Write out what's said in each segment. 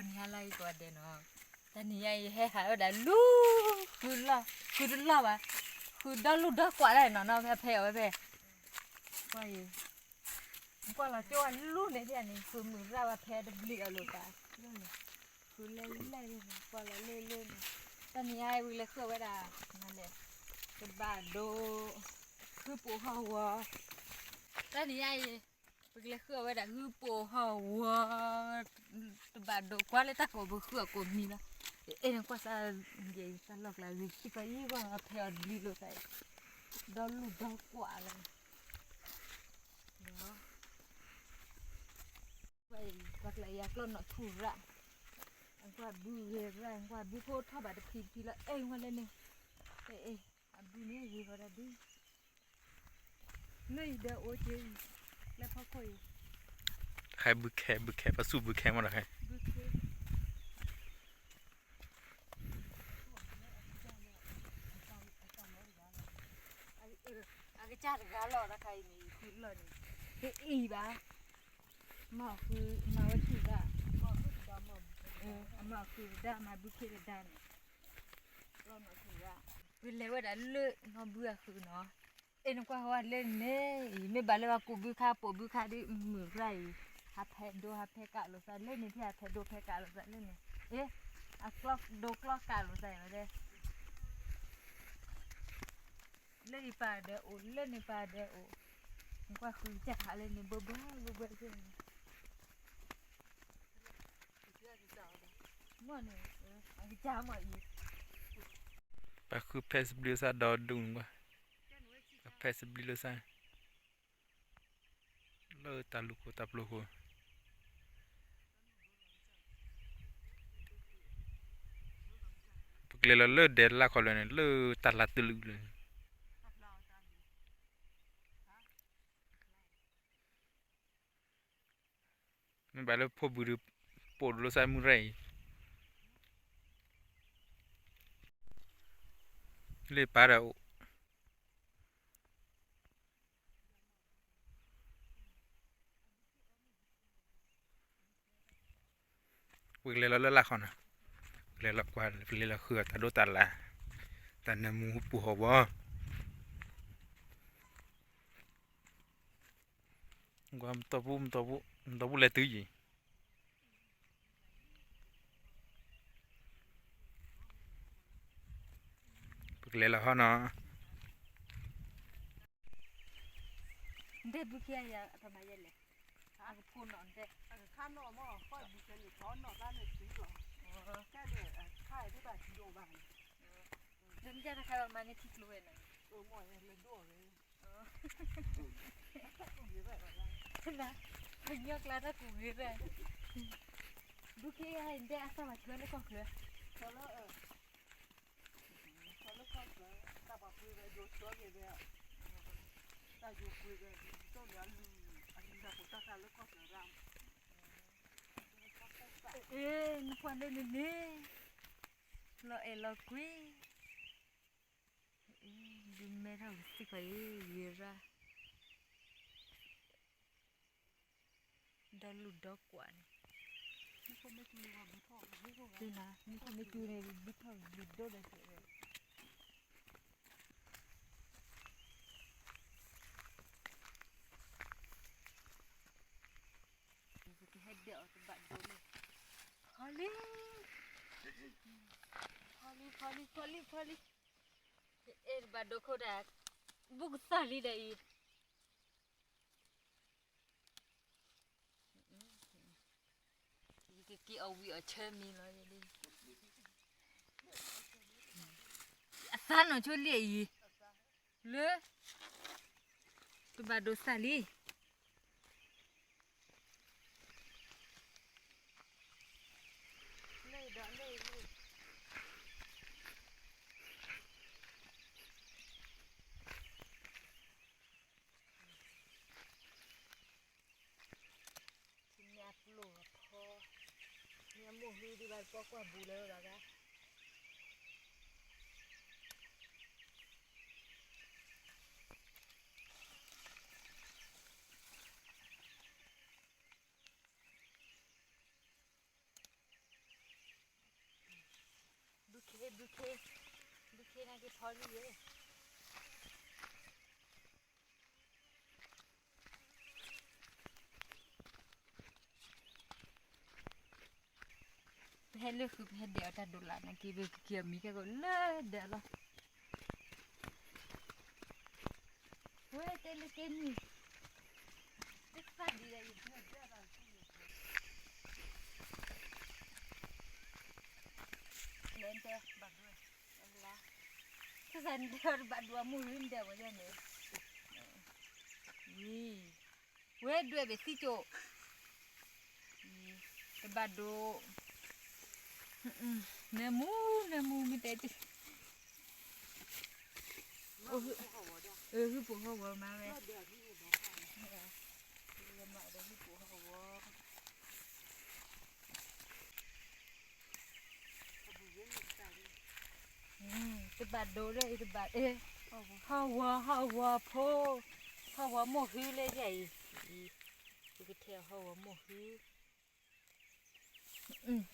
ni halai ko de no ta ni ai he ha da lu ku la ba ku da lu da kwa lai no no phe phe qua gì qua là cho anh lu này thì anh cứ mượn ra và phe được bịa luôn cả cứ lên qua là lên ta ni ai vừa lấy khơi vậy àนั่นแหละเป็นบาโดคือปูเฮาอ่ะตอนนี้ไอ้ไปเลยคือไว้ด่าคือปูเฮาอ่ะบาโดกว่าเลยตะโกบ่คือกูมีละเอ็นกว่าซะเยซะลอกละวิสิไปอีกว่าแถวลีโลใส่ดอลลูดอกว่าเลยเนาะไปบักละยากลนเนาะถูระอันกว่าบูเรอันกว่าบูโพทอบาดพีละเอ้ยว่าเลยนี่เอ้อันบูนี่อยู่ก็ได้ดินี่เด้อโอเจแล้วพอค่อยใครบึกแค่ประสูบึกแค่มาหรอใครอาจารย์ก็รอนะใครนี่คือรอนี่คืออีบ้าหมอคือมาวัตถุด้าหมอคือด้ามาบุกเคด้านรอหมอคือว่าเวลาว่าได้เลิกน้องเบื่อคือเนาะเอ็นกว่าว่าเล่นเนี่ยไม่บาเลยว่ากูบุกข้าปบุกข้าดิมือไรฮับแพดโดฮับแพกะหรือสันเล่นนี่ที่ฮับแพดโดแพกะหรือสันเล่นนี่เอ๊ะอะคล็อกโดคล็อกกะหรือสันมาเด้เล่นป่าเด้อเล่นป่าเด้อก็คือจะหาเล่นนี่บ้าใช่ไหมมั่วเนี่ยอันนี้จ้ามั่วอีกปะคือเพสบลิซาดอดุงวะเพสบลิซาเลอตาลุโกตาปลุโกปกเลเลเดลละคอเลยเลตาลาตลุเลยไม่บาเลยพอบุรุษปวดโลซามุไรเลยปาราโอปกเลเลละคอนะเลละกว่าเลละเขือตาโดตาละตาเนมูปูหัวความตัวบุเลยตื้อยี่ปกเลละเขาเนาะเด็กบุกยังยังทำไมยังเลยอากูพูดนอนเด็กข้านอกหม้อค่อยบุกเลยท้อนนอกร้านเลยซื้อหรอแค่เนี่ยค่ายที่แบบกิโลบางเดี๋ยวจะใครมาเนี่ยทิ้งเลยนะหม้อเนี่ยเลยด้วยเลยนะเป็นยกแล้วถ้ากูยืดเลยบุกยังให้เด็กอาสามาช่วยในกองเครือเขาแล้วเขาแล้วก็เลยตาบอดคุยเลยโยนตัวเงี้ยตาโยนคุยเลยต้องเลี้ยงลูอันนี้เราตาการแล้วก็เสือรำนี่ควรเล่นนี่เราคุยดูไม่เท่าสิใครยืดละดอลลูดอกกว่านี่คนไม่กินว่าบุทองไม่รู้จริงนะนี่คนไม่กินเลยบุทองบุดโดเลยให้เดี๋ยวจะบัดโดนเลยพอลี่เอ็ดบัดโดเขาได้บุกสาลีได้กี่เอาวิเอาเชื่อมีเลยดิอาซานหน่อยช่วยเลี้ยอีเลยตัวบัดโดสาลีเนี่ยหมูดูดีแบบก็กว่าบูเลยแล้วกัน Duke na cái thoi gì vậy? Hết lúc hết đèo ta đổ lại này kia về kia mi cái gọi lơ đèo lo. Ôi tên là cái gì? Biết phát đi đây. Lên đây bạn đuôi. Là. Cái dàn đèo bạn đuôi mua hình đèo ở đây nữa. Gì? Ôi đuôi bị xí chỗ. Cái bạn đuôi. Nemu mi tê chứ. Hư bộ hậu mà về. Cái bà đồ đây cái bà ê. Hậu po. Hậu mồ hư lên vậy. Cái theo hậu mồ hư.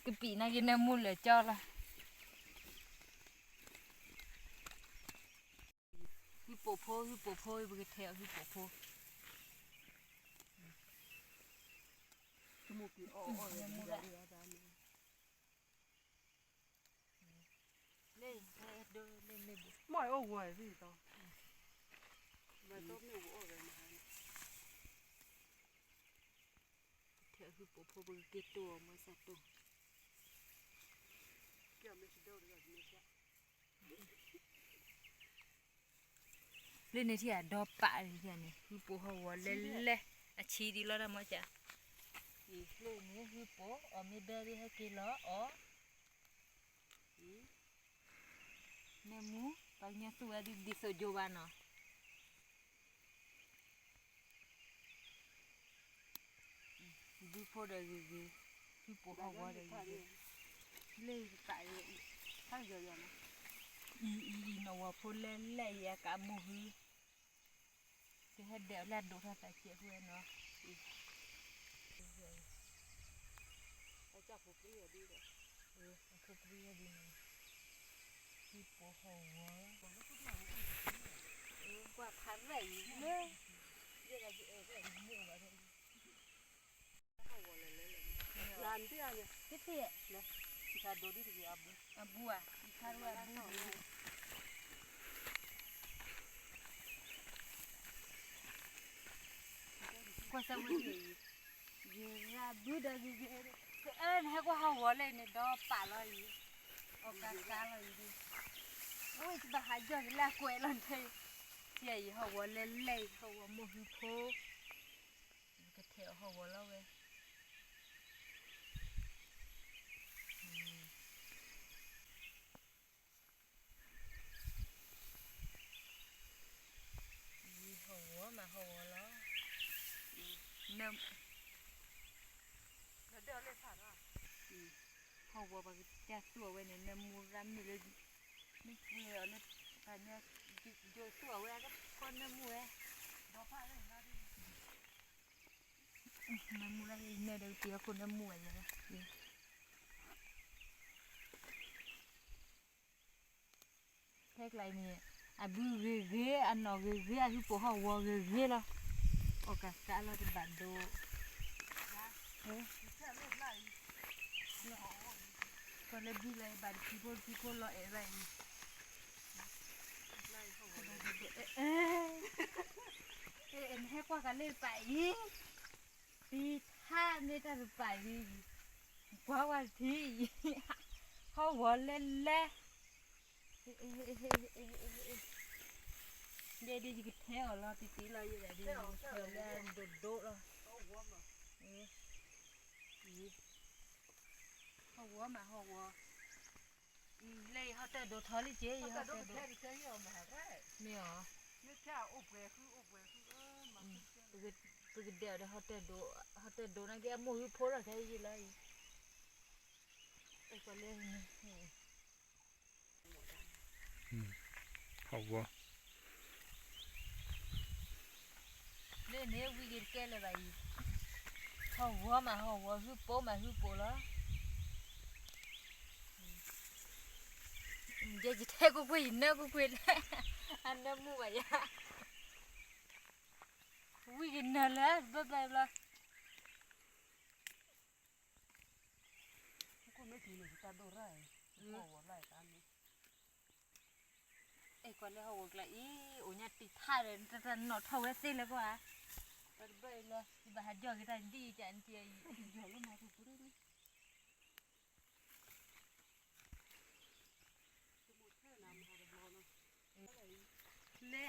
Cái bị này cái nemu là cho là. Hư bộ po cái theo hư bộ po. Cái một cái nemu ra. Lên lên. Mọi ô quẩy gì tao. Và tốt nhiều ô rồi mà. Theo hư bộ po cái tua mới sạch tua. Kiểu mình chỉ đâu được rồi mình lên này thì đo bạ thì này hư bộ hậu lên chi đi lo ra mà chả lên này hư bộ ở mi bê đi hay kia lo ở nemu bao nhiêu tuổi đi sojo ba nó đi phố đời gì hư bộ hậu đời gì lên tại sao giờ rồi nó vào phố lên lấy cả mù hư cái hết đèo là đổ ra tại chị hư nó ở chắc phục đi ở đi rồi phục đi đi này đi phố hồ qua tháng này nữa đây là ở cái mua mà thôi làm thế à nhỉ cái gì ạ ta đồ đi thì abu à abu qua sao mà gì ra bữa đó gì ơn hay qua hậu lên này đó bả lo gì ở cá lo gì ôi bà hai giờ là quậy lần thế chị hậu lên lấy hậu mua hư phố cái theo hậu lo về hậu mà hậu lo nằm nó đeo lên phản à hậu bà cha sủa về này nằm mua ram mình lên mình vừa lên phải nhớ rồi sủa về cái con nằm mua nó phải lên nó đi nằm mua đây nơi đầu tiên con nằm mua vậy đó thế lại nè à bự ghê ăn nó ghê à hư hậu ghê lo ở cả xã lo thì bản đồ còn lên đi lại bản people lo ấy vậy em hay qua cái lên phải đi tha người ta được phải đi quá thì hậu lên đây đi cái theo lo tí lo như vậy đi theo lên đổ lo hậu mà hậu lấy họ tới đồ thò đi chế họ họ tới tới đồ cái cái gì mà đấy mèo nó theo ốp về mà cái đèo đó họ tới đồ này cái mua phố là cái gì lấy cái con lên hậu lên nếu cái cái là vậy hậu mà hậu hư bố đó giờ chỉ thấy cô quỳ nữa cô quỳ anh đã mua vậy à quỳ cái nào lá bye bye là ก็ไม่กินเลยตาโดนไรหัวไรตาเนี่ย ấy còn lại hồ lại ý ủa nhà tịt thay rồi ta nọ thâu hết xinแล้วก็อ่ะbye bye là bà hạt giờ cái thằng đi chạy anh chị เดี๋ยวแล้วมาถูกได้ไหมสมุดแค่น้ำหาดบอลนะ nè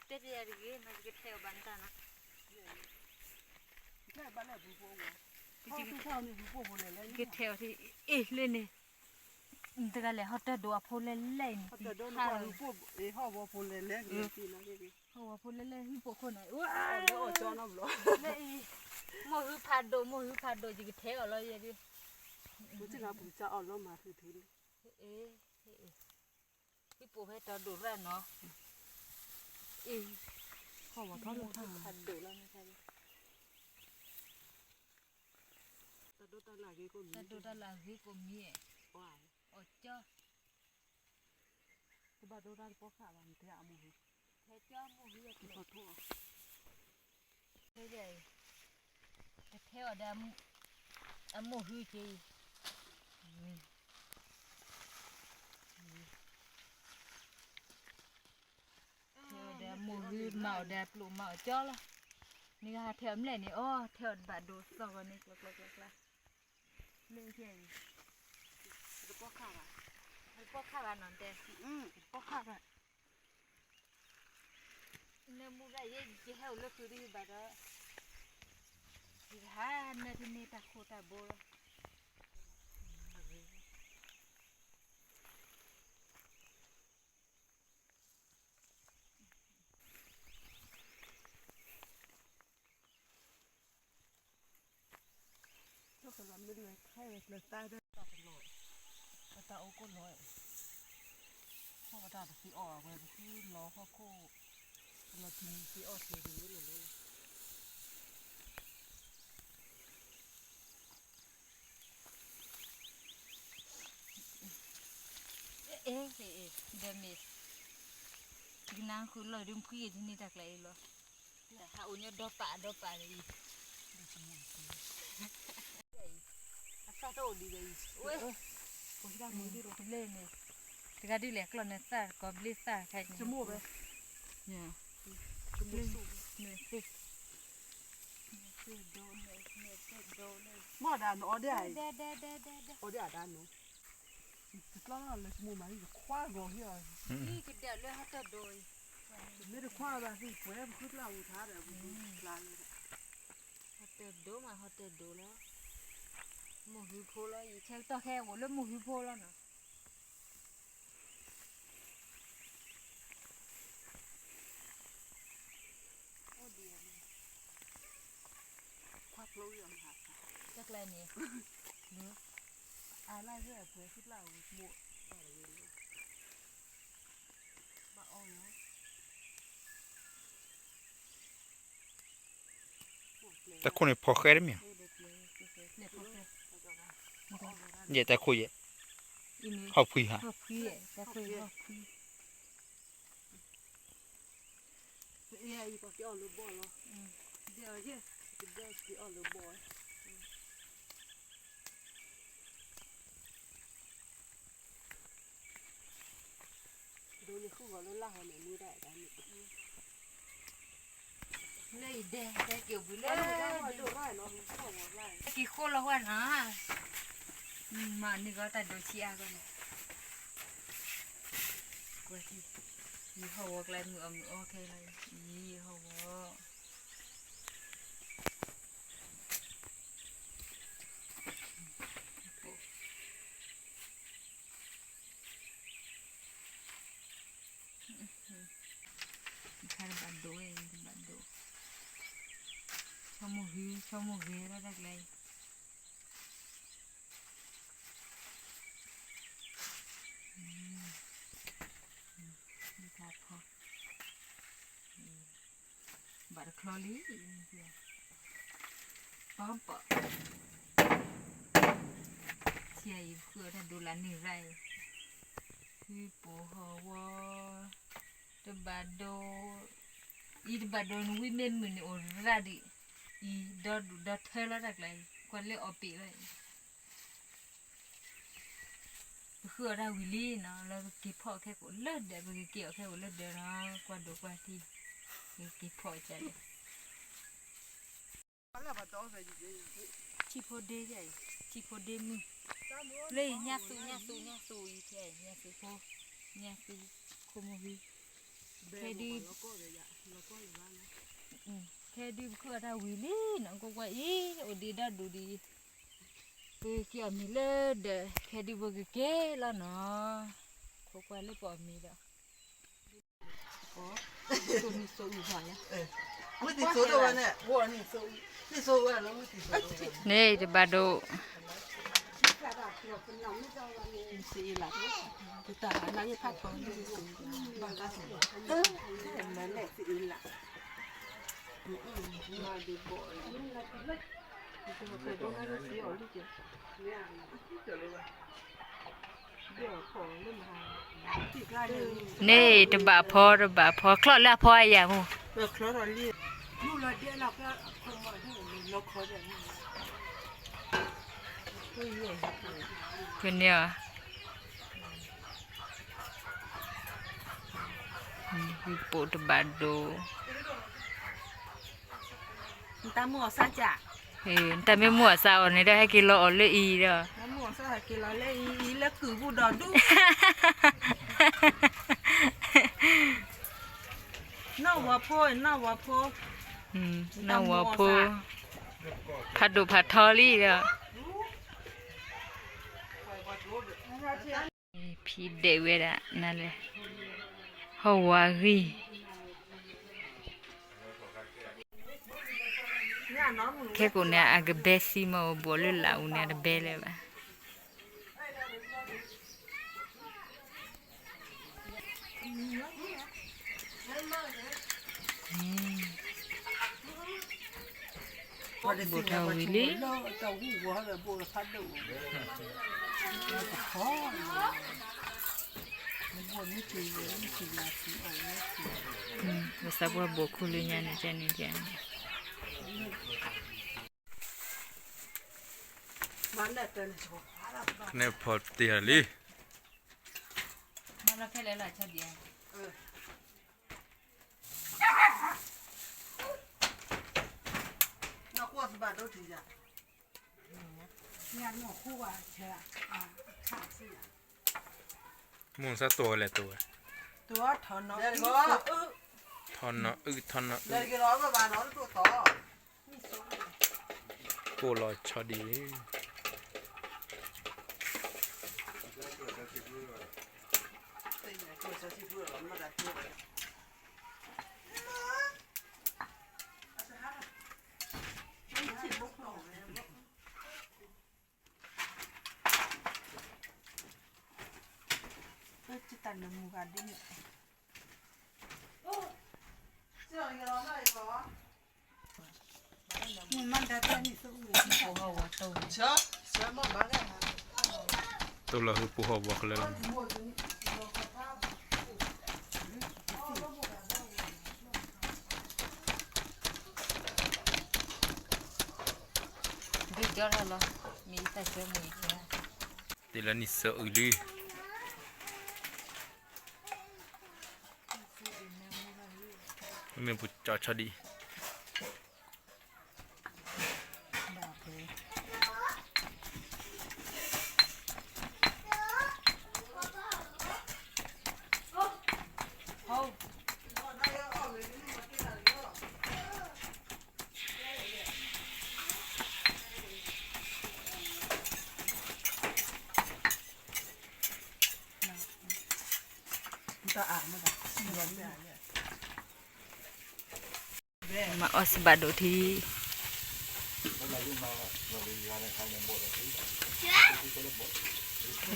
tết giờ thì cái theo bán ta nó แค่บ้านแรกผมพวกหัวเขาที่เช่านี่ผมพวกหัวเลยแล้ว cái theo thì ê lên nè từ cái này họ đã đùa phô lên lên เขาจะโดนก่อนพวกเขาบอกพวกเลยแล้วเนี่ยที่นั่นนี่ họ phô lên lên hiếp con này wow แล้วอดจอน้ำร้อน này mua hư phạt đồ chỉ cái theo rồi vậy đi ผมจะเอาผมจะเอาล้อมาถือ ê hiếp bộ phải cho đồ ra nó ê เขาบอกเขาเลยท่า phạt đồ là như thế แต่โดนตลาดก็มี ta đồ ra là hiếp của mía ว้าย ở cho แต่บ้านโดนร้านพ่อข้าวันเที่ยวมือ thế cho mua hiếp ขอโทษ thế vậy cái theo ở đây mua hiếp chi theo đây mua hiếp màu đẹp lụ màu cho làนี่ค่ะแถวนี้นี่อ้อแถวบาดดูสองนี่กลักเลยเที่ย แต่พ่อข้าวัน ให้พวกข้าวานอนแต่ พ่อข้าวัน เนื้อมูได้ยังจะให้เลือกคือดีบาดที่หาเนื้อที่นี่ตะโคตะโบก็กำลังไม่เลยแค่เลยตายได้ตาเป็นลอยตาโอ้ก็ลอยพ่อตาสีออกเลยที่ล้อพ่อโค้มาทิ้งสีออกเลยดีเลย เอ๊ะเดี๋ยวมีกินน้ำคือเลยดึงพี่ที่นี่จากไหนเหรอแต่หาอุ่นเนี่ยดอปะเลยซาโตดีเลย เว้ยผมจะมือดีรถเล่นเลยแต่ก็ดีแหละกลอนเนี่ยซ่าก็บลิซ่าใครเนี่ย จมูกไป เนี่ย จมูกสูง เนี่ยสิโดนเลย หม้อดานออเดอร์ เด้ ออเดอร์ดานเนาะแล้วเราเลยจมูกมันจะคว้าก่อนที่อ่ะ นี่คือเดี๋ยวเรื่องเขาจะโดย ไม่ได้คว้าแบบที่แหวนขึ้นเราท้าแบบลาน เขาจะโดมาเขาจะโดแล้วหมูหิโพแล้วอีเช่ตัวแค่หัวเรื่องหมูหิโพแล้วเนาะ โอ้ดีเลยคว้าเราอย่างหัก จักไรนี่ อะไรเพื่อเพื่อขึ้นเราหมวกอะไรอย่างเงี้ยบ้าอ้อเนาะ แต่คนนี้พอเคยได้มั้ย เนี่ยพอแค่ เดี๋ยวแต่คุย อีนี่ เขาคุยฮะ พอพี่จะเคยพอพี่ เอ้ยอีปากที่อ่อนหรือบอลเหรอเดี๋ยวเฮ้ยเดี๋ยวที่อ่อนหรือบอลดูนี่คู่กับล่าหัวไหนมือได้ด้านนี้ เลยแดงเกี่ยวบุเล่ ดูได้เนาะเข้าหัวได้ กี่คนละวันนะมานี่ก็แต่โดนเชียกันเลยกว่าที่ยี่ห้ออะไรมือโอเคเลยยี่ห้อคันบันโดเองบันโดชมูฮีแล้วได้เลยนี่ครับพอบัตรคลอลี่ป้อมปะเชียร์คือถ้าดูแลนี่ไร คือปูหัวตะบาโดอีตะบาโดนวิเมนมือนี่โอราดิอีดอเธอละดักเลยกวนเล่อปีเลยคือเราวิลี่เนาะแล้วเก็บพอแค่กูเลิศเดี๋ยวไปเกี่ยวแค่กูเลิศเดี๋ยวนะกวนดูกว่าที่เก็บพอใจเลยชีโพเดใหญ่ชีโพเดมือเลยญาสูอีแค่ญาสูโพญาสูโคโมบิแค่ดีแค่ดีคือเราวิลี่เนาะกูว่าอีโอดีด้าดูดีไปเกี่ยวมีเลิศเดี๋ยวแค่ดีบุกเก๋แล้วเนาะกูว่าเลิศปอมีเด้อตัวนี้สูงกว่าเนี่ย ไม่ติดสูดด้วยเนี่ยวัวนี่สูนี่สูว่าแล้วไม่ติดสูด นี่จะบาดู สีหลักคือตาหน้าเนี่ยพัดของดูสูบางก็สูเห็นมันแหละสีหลักมาดูบ่อยเคยดูให้ดูสีอ่อนดิเจ้เนี่ยเดี๋ยวของเรื่องมาติดได้เลย นี่จะบาพอคลอดแล้วพออย่ามู คลอร์ลี่นู่นละเดี๋ยวเราก็คงมาที่เราคออย่างนี้ เป็นเนี่ยคือปูตบาดู ตาหมวกซาจ่ะ แต่ไม่มั่วซาวนี่ได้ให้กินโลอเลยอีเด้อ ตาหมวกซากินแล้วเลยอีแล้วคือบูดอดูน่าวาโพน่าวาโพ น่าวัวพูผัดดูผัดทอรี่เด้อพี่เดวิดอะนั่นแหละฮาวารีแค่กูเนี่ยอากาเบสิมาบอลลาอุเนี่ยเบลเลยว่ะบูทาวิลีภาษาบัวบกุลิญาณิจานิจานิเนี่ยพอเตียลี่ มาแล้วแค่หลายๆชาเดียวน่ากลัวสบายดูทีจ้ะเนี่ยหนูคู่ว่าเชื่อขาดสิ มุงซะตัวแหละตัว ตัวถอนเนาะ ทอนเนาะทอนเนาะ เลยกี่ร้อยกว่าบาทเนาะตัวต่อ กูรอชอดีจิตตันนมูกันดิเนี่ยมันได้แต่นี่สู้เชื่อมันบ้าเลย ตัวเราคือปูหัวบอกเลย ดึกยอดแล้วเหรอมีแต่เสื้อมือแค่ ตีละนิสเซอร์อุลีมันปุจจอชอดีมาออสบาโดที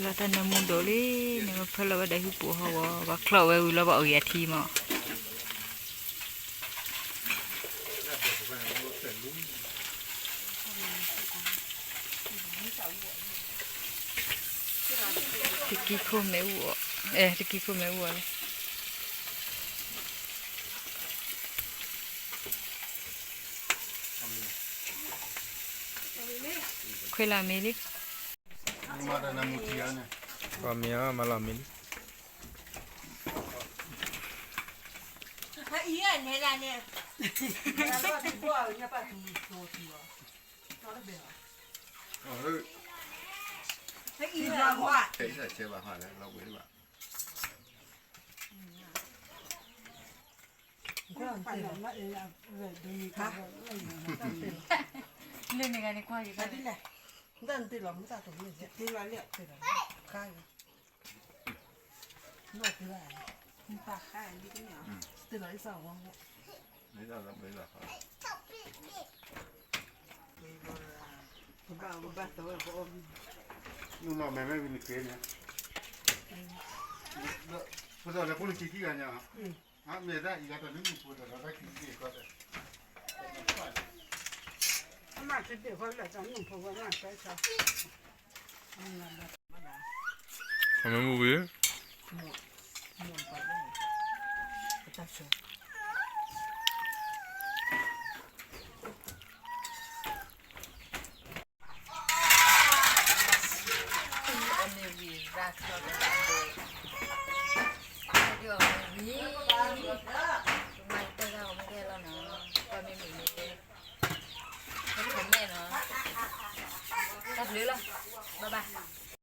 เราท่านนมุนโดลีเนี่ยมาเพลว่าได้หุปูหัวว่าคลอไว้อุลว่าเอายาทีมาติกี้โคเมวัว tiki ku me wala Quella meli Mara na mutiana. Pamia malamin. Ha iya ne la ne. Ya lo di bo nya pa tu so ti wa. To le be. Oh, Ha iya wa. thế là chơi bà hỏi là lâu quý bà. Ko pa na ma e ya ve de ka. le ne ga ne kwa Ta di le. Dan ti lo mu ta to ni je. Ti la le ti la. Ka ya. No ti la. Ni pa ka ni ti ya. Ti la isa wa. Đấy là lâu quý bà hỏi. Ba to wa ko. Nhưng mà mẹ bị kế nhá. Bây giờ là con chỉ kia nhá. À mẹ ra ý là nó như phụ là nó ra chỉ có đấy. Ma ti de ko la ta ni po wa na ka sa. Ame mubi. Mon pa de. Ta so. ane vi ra so da do yo vi mai ta ga mo ke la no pa me me me ko me no ta le la bye bye